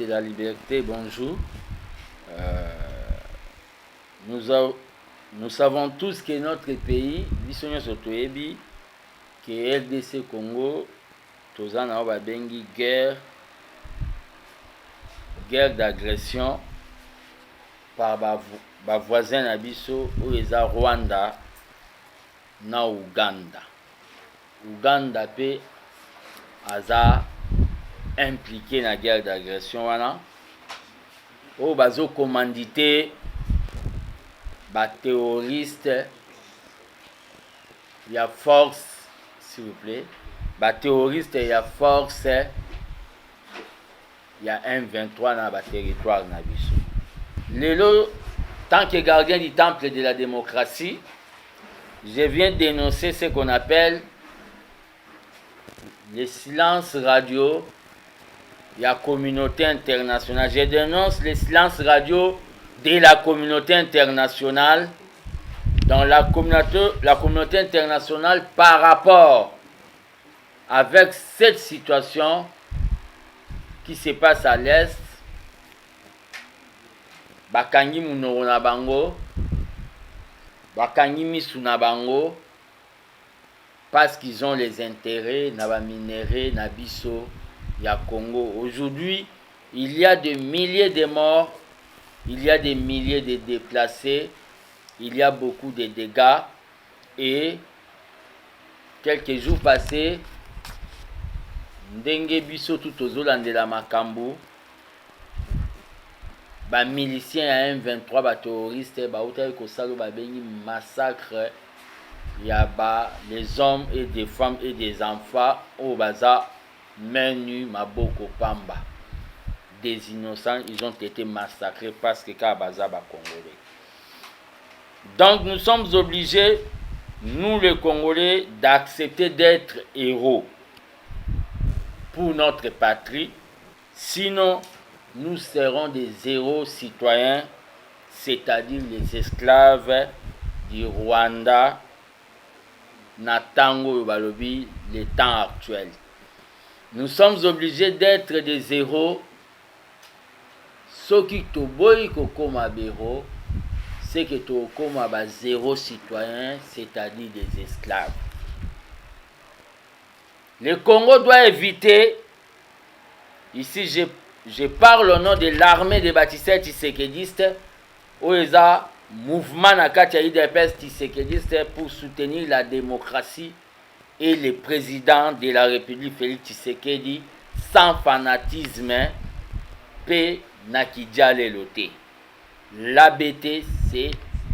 de la liberté, bonjour. Nous savons tous que notre pays, que RDC Congo, tozana babengi guerre d'agression par ba voisin na biso oyo eza Rwanda na Uganda. Uganda pe aza impliqué na guerre d'agression wana oyo bazo commandité ba terroriste ya force, s'il vous plaît, ba terroriste ya force ya M23 na ba territoire na biso. Lelo, tant que gardien du temple de la démocratie, je viens dénoncer ce qu'on appelle le silence radio de la communauté internationale. Je dénonce le silence radio de la communauté internationale dans la communauté internationale par rapport avec cette situation qui se passe à l'Est. Bakangi munoro na bango, bakangi misu na bango, parce qu'ils ont les intérêts na ba minéraux na biso ya Congo. Aujourd'hui, il y a des milliers de morts, il y a des milliers de déplacés, il y a beaucoup de dégâts, et quelques jours passés, ndenge biso tout ozolandela makambo, ba miliciens ya M23 ba terroristes ba utaki kosala ba bengi massacre ya ba les hommes et des femmes et des enfants au baza menu maboko pamba. Des innocents, ils ont été massacrés parce que baza ba Congolais. Donc nous sommes obligés, nous les Congolais, d'accepter d'être héros pour notre patrie, sinon nous serons des héros citoyens, c'est-à-dire les esclaves du Rwanda, Natango Yobalobi, les temps actuels. Nous sommes obligés d'être des héros. Ce qui toboy kokoma béro, c'est que tokoma ba zéro citoyen, c'est-à-dire des esclaves. Le Congo doit éviter, ici je parle au nom de l'armée des bâtisseurs tshisekédistes, où il y a un mouvement na kati ya UDPS tshisekédiste pour soutenir la démocratie et le président de la République Félix Tshisekedi sans fanatisme pe nakidjale loté. L'ABT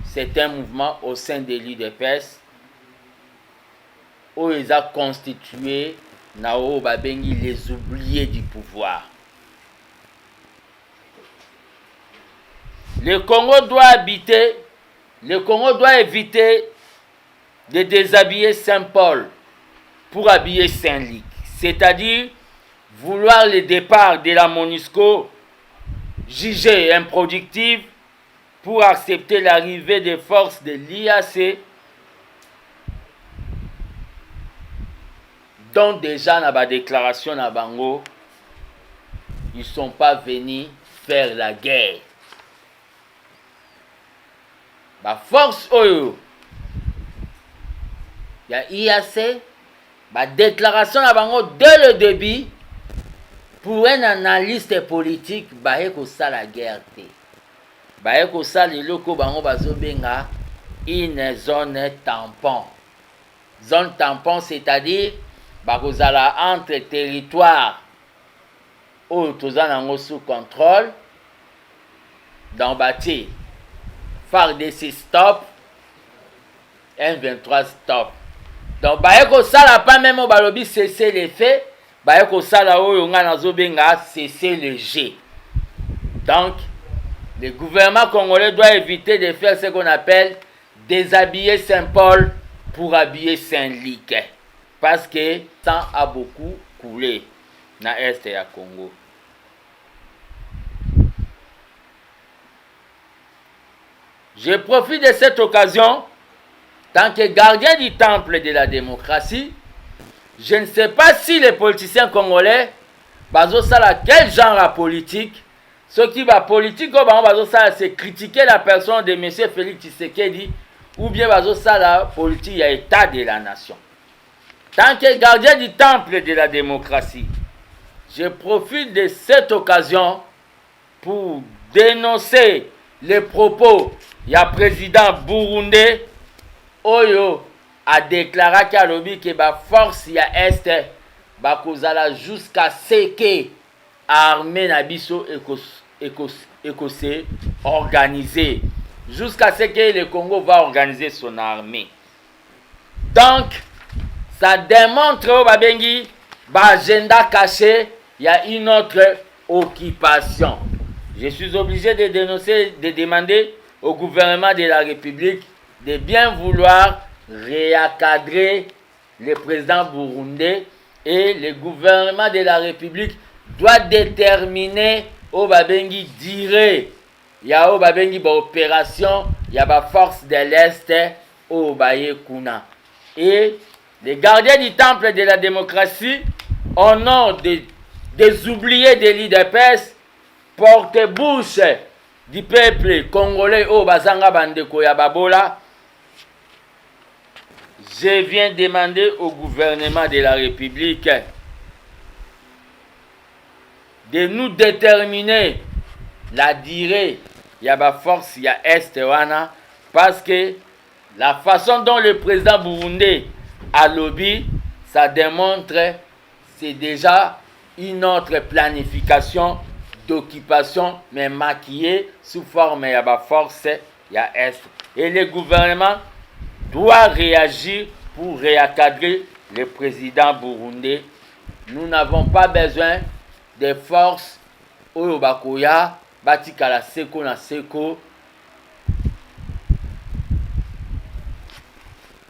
c'est un mouvement au sein de l'UDPS où ils ont constitué Nao Babengi les oubliés du pouvoir. Le Congo doit éviter de déshabiller Saint-Paul pour habiller Saint-Luc. C'est-à-dire vouloir le départ de la MONUSCO jugé improductive pour accepter l'arrivée des forces de l'IAC dont déjà dans la déclaration na bango, ils ne sont pas venus faire la guerre. La force oyo ya IAC, la déclaration na bango dès le début, pour un analyste politique, baye ko sala guerre te. Baye ko sala loko bango bazobenga une zone tampon. Zone tampon, c'est-à-dire bakozala entre territoire oyo toza nango sous contrôle dans bati FARDC stop, M23 stop. Donc baye ko sala pas même au balobi cesser les faits, baye ko sala oyo nga nazobenga cesser le jeu. Donc le gouvernement congolais doit éviter de faire ce qu'on appelle déshabiller Saint-Paul pour habiller Saint-Luc. Parce que sang a beaucoup coulé dans l'Est et Congo. Je profite de cette occasion, tant que gardien du temple de la démocratie, je ne sais pas si les politiciens congolais bazosala quel genre de politique? Ce qui va politique, c'est critiquer la personne de M. Félix Tshisekedi ou bien la politique à l'état de la nation. Tant que gardien du temple de la démocratie, je profite de cette occasion pour dénoncer les propos du président burundais Oyo a déclaré que la force ya Est va jusqu'à ce que l'armée nabiso écossais organisée, jusqu'à ce que le Congo va organiser son armée. Donc, ça démontre au Babengi, agenda caché, il y a une autre occupation. Je suis obligé de dénoncer, de demander au gouvernement de la République de bien vouloir réencadrer le président burundais, et le gouvernement de la République doit déterminer au Babengi dire il y a au Babengi ba opération, il y a ba force de l'Est au Baye Kuna. Et les gardiens du temple de la démocratie, au nom des oubliés de l'IDPS, porte-bouche du peuple congolais au Bazanga Bandeko ya Babola, je viens demander au gouvernement de la République de nous déterminer la durée, il y a la force, il y a Est, parce que la façon dont le président burundais a lobby, ça démontre c'est déjà une autre planification d'occupation, mais maquillée sous forme il y a la force, il y a Est. Et le gouvernement doit réagir pour réencadrer le président burundais. Nous n'avons pas besoin de forces oyo bakoya batikala seko na seko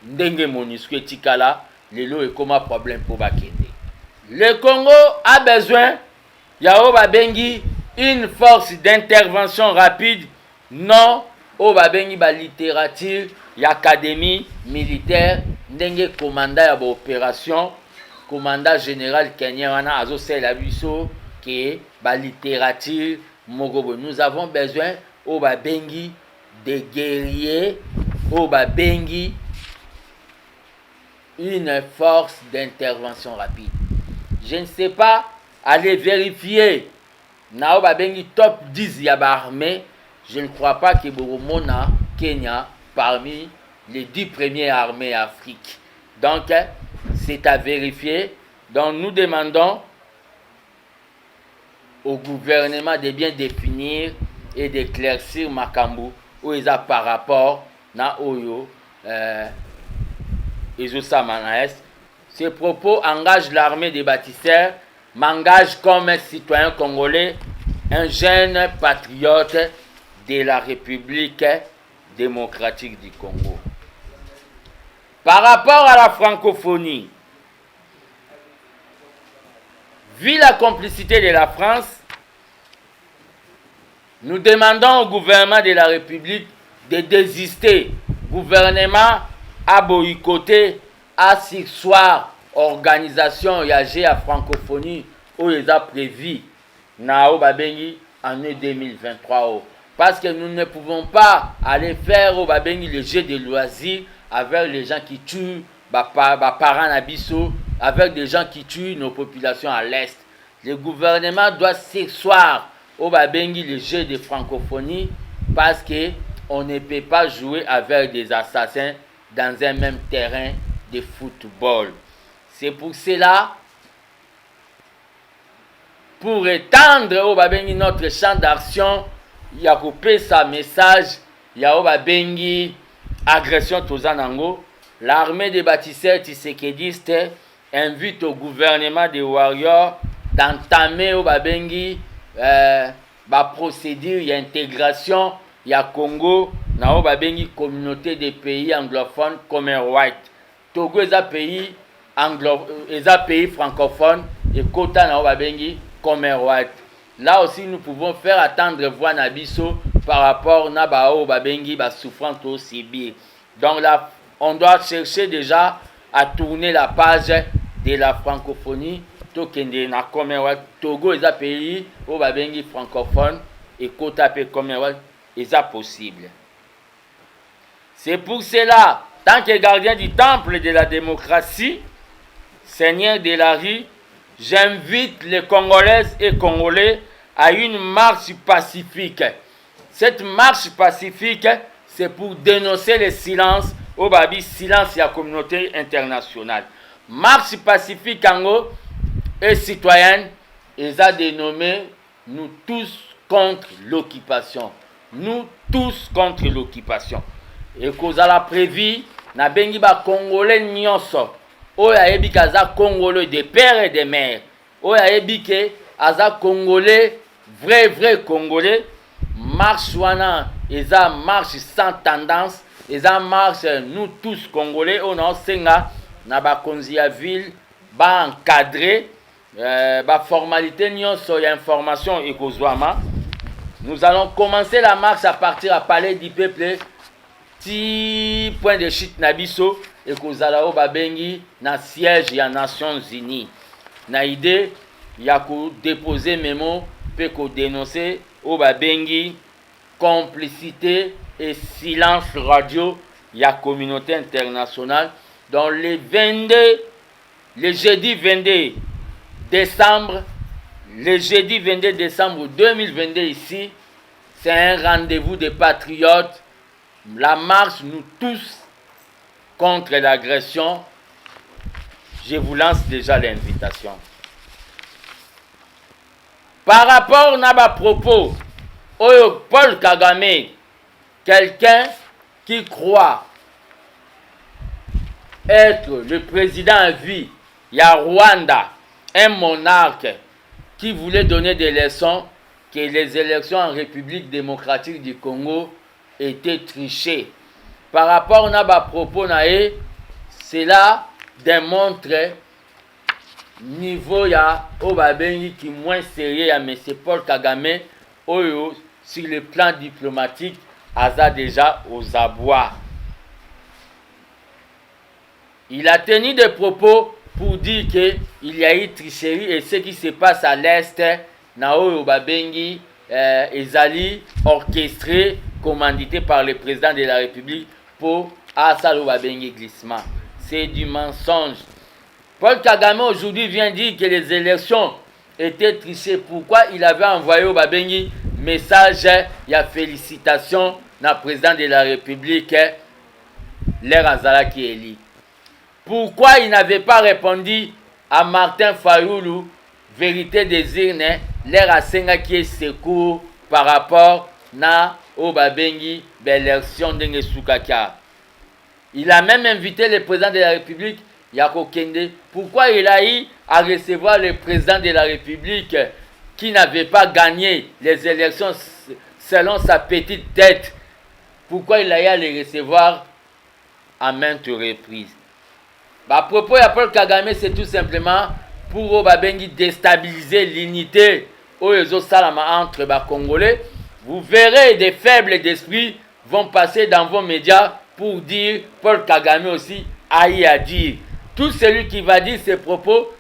ndenge MONUSCO etikala lelo ekoma problème pour bakende. Le Congo a besoin ya o babengi une force d'intervention rapide, non o babengi ba littérature ya académie militaire ndenge commandant ya ba opération commandant général Kenya wana azosela biso ke ba littérature mogobo. Nous avons besoin au babengi de guerriers, au babengi une force d'intervention rapide. Je ne sais pas, aller vérifier na au babengi top 10 ya ba armée. Je ne crois pas que Boromona Kenya parmi les 10 premières armées Afrique. Donc, c'est à vérifier. Donc, nous demandons au gouvernement de bien définir et d'éclaircir Makambu où ils ont par rapport à Oyo Ces propos engagent l'armée des bâtisseurs, m'engagent comme un citoyen congolais, un jeune patriote de la République démocratique du Congo. Par rapport à la francophonie, vu la complicité de la France, nous demandons au gouvernement de la République de désister. Le gouvernement a boycotté à sursoir organisation yagé à francophonie où ils ont prévu Nao Babengi en 2023. Parce que nous ne pouvons pas aller faire au Babengi le jeu de loisirs avec les gens qui tuent parents Nabiso, avec des gens qui tuent nos populations à l'Est. Le gouvernement doit s'asseoir au Babengi le jeu de francophonie parce qu'on ne peut pas jouer avec des assassins dans un même terrain de football. C'est pour cela, pour étendre au Babengi notre champ d'action, il y a coupé sa message, il y a au Babengi agression Tozanango. L'armée des bâtisseurs tshisekédistes invite au gouvernement des warriors d'entamer au Babengi procédure d'intégration il y a Congo na au Babengi communauté des pays anglophones comme White. Togo est un pays pays francophone et Kota na au Babengi comme White. Là aussi nous pouvons faire attendre voix Nabiso par rapport na ba au Babengi ba souffrance au Sibir. Donc là on doit chercher déjà à tourner la page de la francophonie. tokende na Commonwealth. Togo est un pays où babengi francophone et kota pe Commonwealth est possible. C'est pour cela, tant que gardien du temple de la démocratie, Seigneur de la rue, j'invite les Congolaises et Congolais à une marche pacifique. Cette marche pacifique, c'est pour dénoncer le silence au babi silence de la communauté internationale. Marche pacifique en et citoyenne, ils ont dénommé nous tous contre l'occupation. Nous tous contre l'occupation. Et qu'on a prévu, na bengi ba Congolais nyonso. Oya ebi kaza Congolais de père et de mère. Oya ebi ke aza Congolais vrai Congolais. Marche wana, eza marche sans tendance, eza marche nous tous Congolais, on a senga na ba konzi ya ville ba encadrer ba formalité nyonso ya information et kozwama. Nous allons commencer la marche à partir à Palais du Peuple, ti point de chute nabiso et kozala o babengi na siège ya Nations Unies. Na idée ya ko déposer mémo pe ko dénoncer o babengi complicité et silence radio ya communauté internationale dans le jeudi 22 décembre, le jeudi 22 décembre 2022 ici, c'est un rendez-vous des patriotes. La marche nous tous contre l'agression. Je vous lance déjà l'invitation. Par rapport à ma propos, Paul Kagame, quelqu'un qui croit être le président à vie, il y a Rwanda, un monarque qui voulait donner des leçons que les élections en République démocratique du Congo étaient trichées. Par rapport à ma propos, cela démontre niveau ya Obabengi qui moins sérieux à M. Paul Kagame Oyo sur le plan diplomatique aza déjà aux abois. Il a tenu des propos pour dire qu'il y a eu tricherie et ce qui se passe à l'Est, Nao Babengi, Ezali, orchestré, commandité par le président de la République pour Asalo Babengi glissement. C'est du mensonge. Paul Kagame aujourd'hui vient dire que les élections étaient trichées. Pourquoi il avait envoyé au Babengi message, il y a félicitations na président de la République, l'air Azala qui est élu. Pourquoi il n'avait pas répondu à Martin Fayoulou, vérité des urnes, l'air Asenga qui est secours par rapport na au Babengi, l'élection de Soukaka. Il a même invité le président de la République, Yako Kende. Pourquoi il a eu à recevoir le président de la République qui n'avait pas gagné les élections selon sa petite tête? Pourquoi il a eu à le recevoir à maintes reprises? À propos de Paul Kagame, c'est tout simplement pour Obabengi déstabiliser l'unité entre les Congolais. Vous verrez des faibles d'esprit vont passer dans vos médias pour dire Paul Kagame aussi a eu à dire. Tout celui qui va dire ces propos,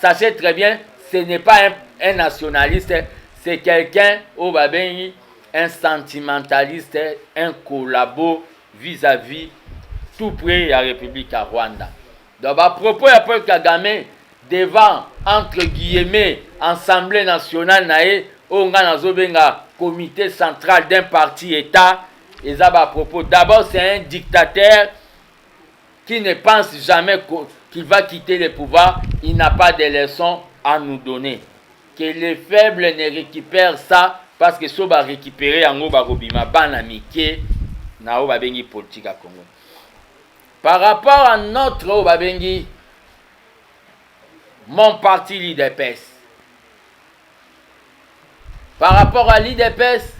sachez très bien, ce n'est pas un nationaliste, c'est quelqu'un, Obabengi, un sentimentaliste, un collabo vis-à-vis tout près de la République à Rwanda. Donc à propos de Paul Kagame, devant, entre guillemets, Assemblée nationale, on a un comité central d'un parti État, et ça à propos. D'abord, c'est un dictateur qui ne pense jamais qu'il va quitter le pouvoir. Il n'a pas de leçons à nous donner. Que les faibles ne récupèrent ça, parce que ça va récupérer en Obabima, Banamike, na Obabengi politique à Congo. Par rapport à notre Obabengi, mon parti l'IDPS. Par rapport à l'IDPS,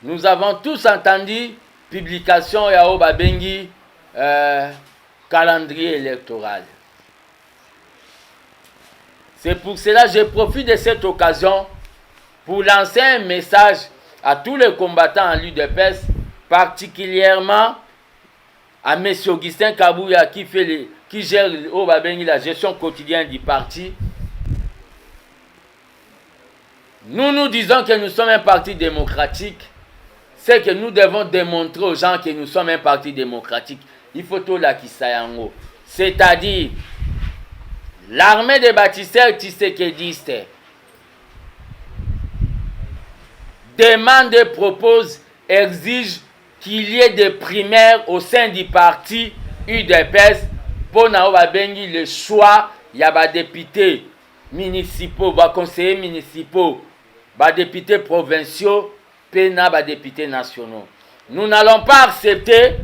nous avons tous entendu publication ya Obabengi calendrier électoral. C'est pour cela que je profite de cette occasion pour lancer un message à tous les combattants en l'UDPS, particulièrement à M. Augustin Kabouya qui fait qui gère la gestion quotidienne du parti. Nous disons que nous sommes un parti démocratique. C'est que nous devons démontrer aux gens que nous sommes un parti démocratique. Il faut tout la kisayango. C'est-à-dire, l'armée des bâtisseurs tshisekidistes demande, propose, exige qu'il y ait des primaires au sein du parti UDPS pour le choix. Il y a des députés municipaux, des conseillers municipaux, des députés provinciaux, et des députés nationaux. Nous n'allons pas accepter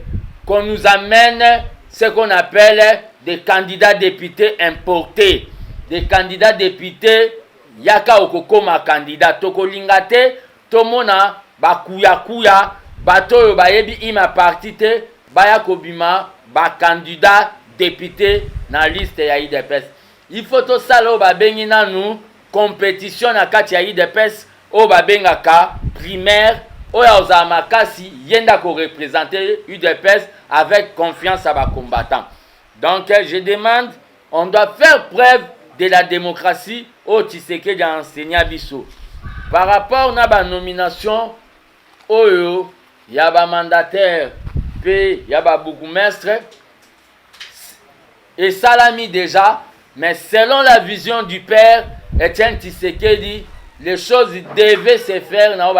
qu'on nous amène ce qu'on appelle des candidats députés importés. Des candidats députés, yaka okoko ma candidat, toko lingate, tomona, ba kuya, bato bayebi ima partite, baya kobima, ba candidat député na liste ya IDPS. Il faut tout ça là, ba bengi na nous, compétition na kati ya IDPS, o ba bengaka primaire, o ya oza makasi, yenda ko représenter UDPS avec confiance à ba combattants. Donc, je demande, on doit faire preuve de la démocratie au Tshisekedi enseignant biso. Par rapport à la nomination, il y a un mandataire, puis il y a un bourgmestre, et ça l'a mis déjà, mais selon la vision du père Etienne Tshisekedi, les choses devaient se faire dans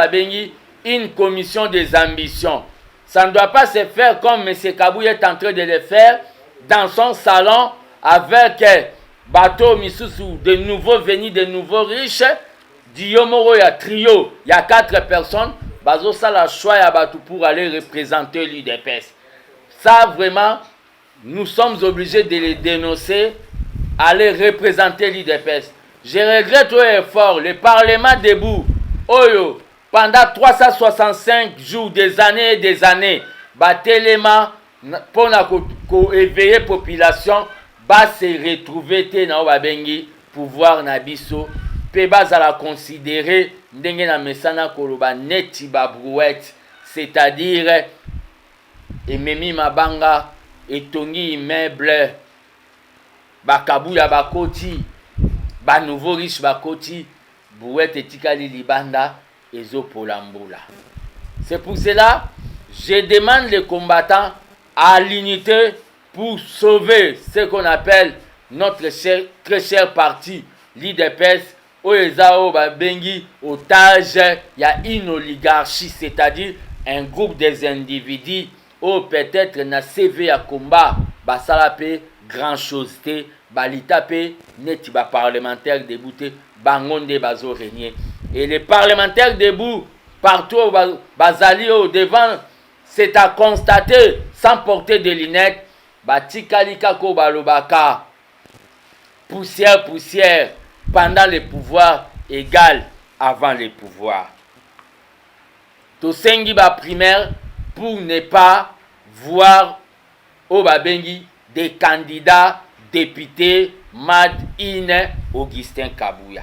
une commission des ambitions. Ça ne doit pas se faire comme M. Kabou est en train de le faire dans son salon avec bateau Misusu, de nouveaux venus, de nouveaux riches. Diomoro, il y a trio, il y a 4 personnes. Bazo ça la choix à Batou pour aller représenter l'UDPS. Ça vraiment, nous sommes obligés de les dénoncer, aller représenter l'UDPS. Je regrette au effort, le Parlement debout, Oyo, pendant 365 jours, des années, Batelema, pour éveiller la population, va se retrouver dans le pouvoir Nabiso, pe bas à la considérer, ndenge na mesana koloba neti ba brouette, c'est-à-dire, ememi mabanga, etongi immeuble, bakabuya bakoti, ba nouveau riche bakoti, brouette etikali libanda, ezo polambula. C'est pour cela, je demande les combattants à l'unité pour sauver ce qu'on appelle notre très cher parti, l'IDPS, où bengi otage, il y a une oligarchie, c'est-à-dire un groupe des individus, où peut-être na CV à combat, basalape, grand chose, balitape, neti ba parlementaire débouté, bangonde bazo régner. Et les parlementaires debout, partout au Bazali au devant, c'est à constater, sans porter de lunettes, Batikalika ko balobaka, poussière, pendant les pouvoirs égal avant les pouvoirs. Tosengi ba primaire pour ne pas voir au Babengi des candidats députés Mad in Augustin Kabouya.